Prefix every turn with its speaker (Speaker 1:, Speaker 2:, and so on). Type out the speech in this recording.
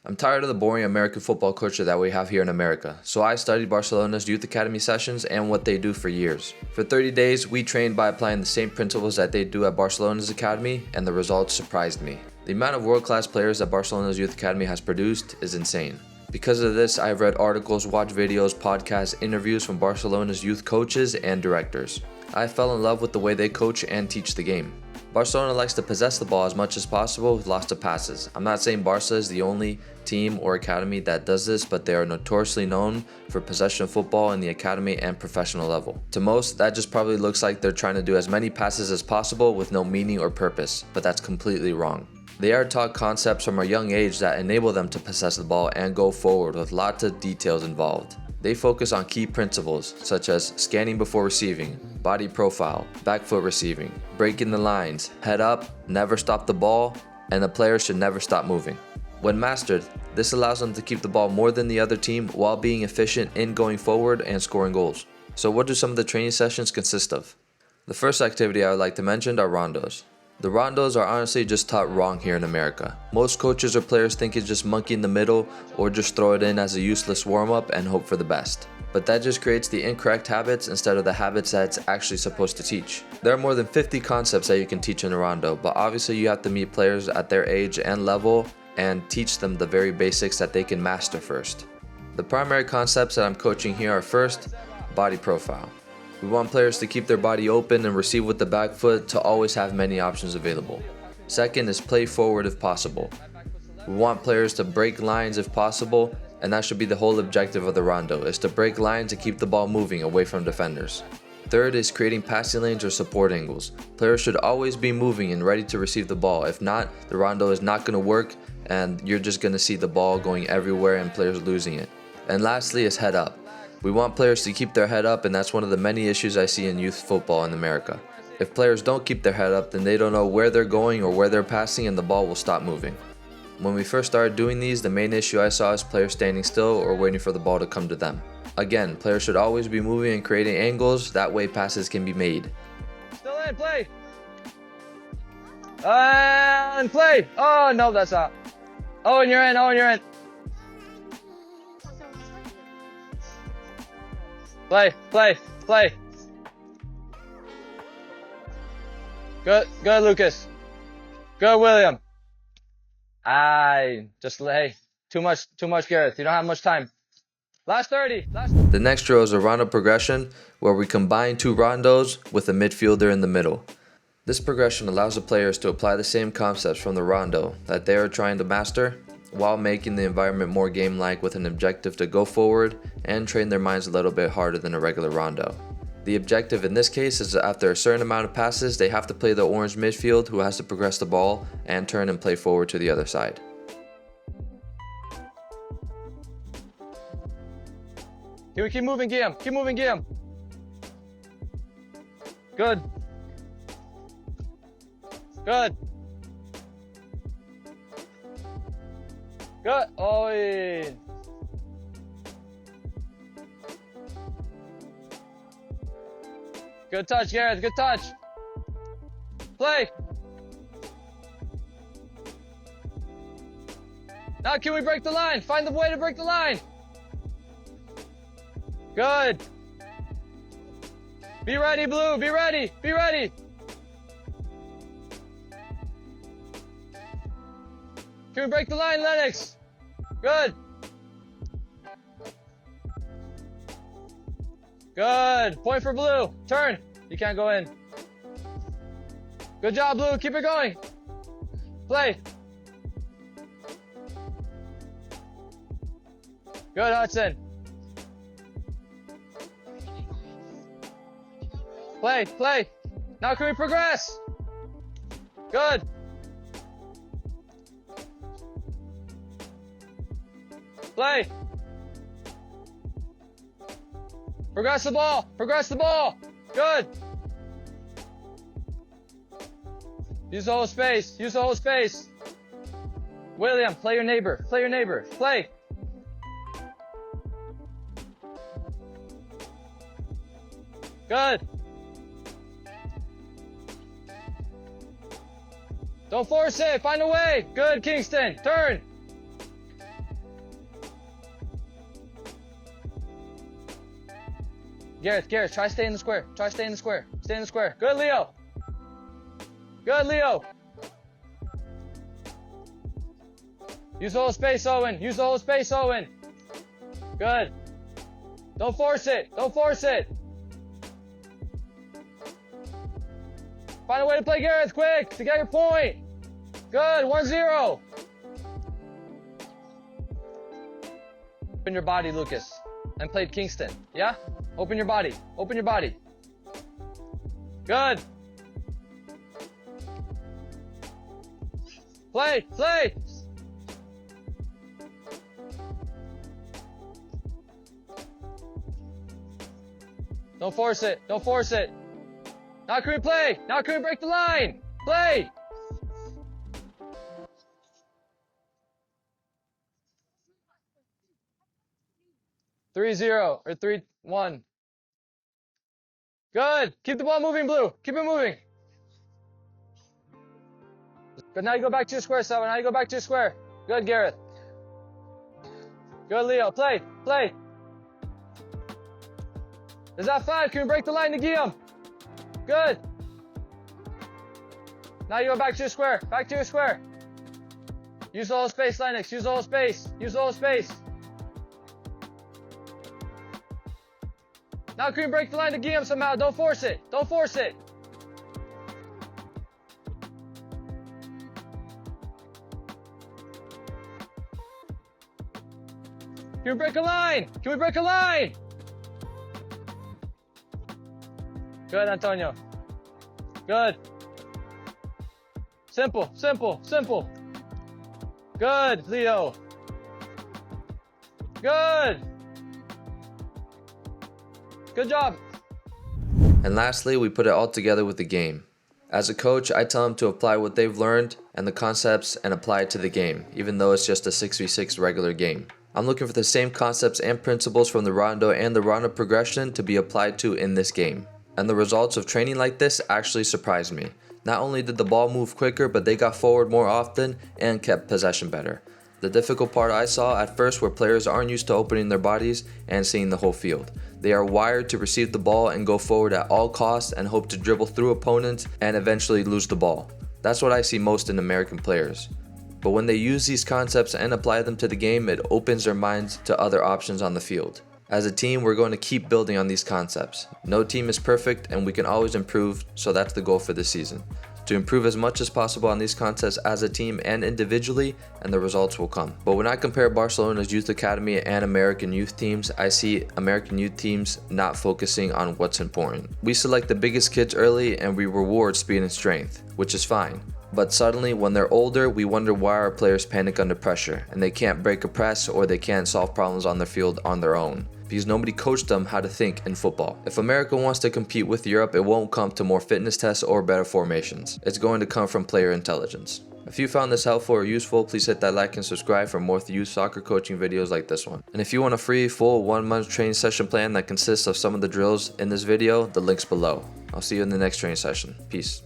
Speaker 1: I'm tired of the boring American football culture that we have here in America, so I studied Barcelona's youth academy sessions and what they do for years. For 30 days, we trained by applying the same principles that they do at Barcelona's academy, and the results surprised me. The amount of world-class players that Barcelona's youth academy has produced is insane. Because of this, I have read articles, watched videos, podcasts, interviews from Barcelona's youth coaches and directors. I fell in love with the way they coach and teach the game. Barcelona likes to possess the ball as much as possible with lots of passes. I'm not saying Barca is the only team or academy that does this, but they are notoriously known for possession football in the academy and professional level. To most, that just probably looks like they're trying to do as many passes as possible with no meaning or purpose, but that's completely wrong. They are taught concepts from a young age that enable them to possess the ball and go forward with lots of details involved. They focus on key principles such as scanning before receiving, body profile, back foot receiving, breaking the lines, head up, never stop the ball, and the player should never stop moving. When mastered, this allows them to keep the ball more than the other team while being efficient in going forward and scoring goals. So what do some of the training sessions consist of? The first activity I would like to mention are Rondos. The Rondos are honestly just taught wrong here in America. Most coaches or players think it's just monkey in the middle or just throw it in as a useless warm-up and hope for the best. But that just creates the incorrect habits instead of the habits that it's actually supposed to teach. There are more than 50 concepts that you can teach in a Rondo, but obviously you have to meet players at their age and level and teach them the very basics that they can master first. The primary concepts that I'm coaching here are first, body profile. We want players to keep their body open and receive with the back foot to always have many options available. Second is play forward if possible. We want players to break lines if possible, and that should be the whole objective of the Rondo, is to break lines to keep the ball moving away from defenders. Third is creating passing lanes or support angles. Players should always be moving and ready to receive the ball. If not, the Rondo is not going to work and you're just going to see the ball going everywhere and players losing it. And lastly is head up. We want players to keep their head up, and that's one of the many issues I see in youth football in America. If players don't keep their head up, then they don't know where they're going or where they're passing, and the ball will stop moving. When we first started doing these, the main issue I saw is players standing still or waiting for the ball to come to them. Again, players should always be moving and creating angles, that way passes can be made.
Speaker 2: Still in, play! And play! Oh, no, that's out. Oh, and you're in, in. Play. Good, Lucas. Good, William. Hey, too much, Gareth. You don't have much time. Last 30.
Speaker 1: The next drill is a rondo progression where we combine two rondos with a midfielder in the middle. This progression allows the players to apply the same concepts from the rondo that they are trying to master, while making the environment more game-like with an objective to go forward and train their minds a little bit harder than a regular rondo. The objective in this case is that after a certain amount of passes, they have to play the orange midfield who has to progress the ball and turn and play forward to the other side.
Speaker 2: Can we keep moving, Guillaume? Keep moving, Guillaume. Good. Oi. Good touch, Gareth. Good touch. Play. Now can we break the line? Find the way to break the line. Good. Be ready, Blue. Be ready. Can we break the line, Lennox? Good. Point for Blue. Turn. You can't go in. Good job, Blue. Keep it going. Play. Good, Hudson. Play. Now can we progress? Good. Play. Progress the ball. Good. Use the whole space. William, play your neighbor. Play. Good. Don't force it. Find a way. Good, Kingston. Turn. Gareth, try stay in the square. Try stay in the square. Stay in the square. Good, Leo. Good, Leo. Use the whole space, Owen. Use the whole space, Owen. Good. Don't force it. Don't force it. Find a way to play Gareth quick to get your point. Good. 1-0. Open your body, Lucas. And played Kingston. Yeah? Open your body. Open your body. Good. Play. Play. Don't force it. Don't force it. Now can we play? Now can we break the line? Play. Three zero or 3-1. Good. Keep the ball moving, Blue. Keep it moving. Good. Now you go back to your square, Sava. Now you go back to your square. Good, Gareth. Good, Leo. Play. Play. Is that 5? Can we break the line to Guillaume? Good. Now you go back to your square. Back to your square. Use the whole space, Linux. Use the whole space. Use the whole space. Now can we break the line to Guillaume somehow? Don't force it. Don't force it. Can we break a line? Can we break a line? Good, Antonio. Good. Simple, simple, simple. Good, Leo. Good. Good job.
Speaker 1: And lastly, we put it all together with the game. As a coach, I tell them to apply what they've learned and the concepts and apply it to the game, even though it's just a 6v6 regular game. I'm looking for the same concepts and principles from the Rondo and the Rondo progression to be applied to in this game. And the results of training like this actually surprised me. Not only did the ball move quicker, but they got forward more often and kept possession better. The difficult part I saw at first were players aren't used to opening their bodies and seeing the whole field. They are wired to receive the ball and go forward at all costs and hope to dribble through opponents and eventually lose the ball. That's what I see most in American players. But when they use these concepts and apply them to the game, it opens their minds to other options on the field. As a team, we're going to keep building on these concepts. No team is perfect and we can always improve, so that's the goal for this season. To improve as much as possible on these concepts as a team and individually, and the results will come. But when I compare Barcelona's youth academy and American youth teams, I see American youth teams not focusing on what's important. We select the biggest kids early and we reward speed and strength, which is fine. But suddenly, when they're older, we wonder why our players panic under pressure and they can't break a press or they can't solve problems on the field on their own, because nobody coached them how to think in football. If America wants to compete with Europe, it won't come to more fitness tests or better formations. It's going to come from player intelligence. If you found this helpful or useful, please hit that like and subscribe for more youth soccer coaching videos like this one. And if you want a free, full 1-month training session plan that consists of some of the drills in this video, the link's below. I'll see you in the next training session. Peace.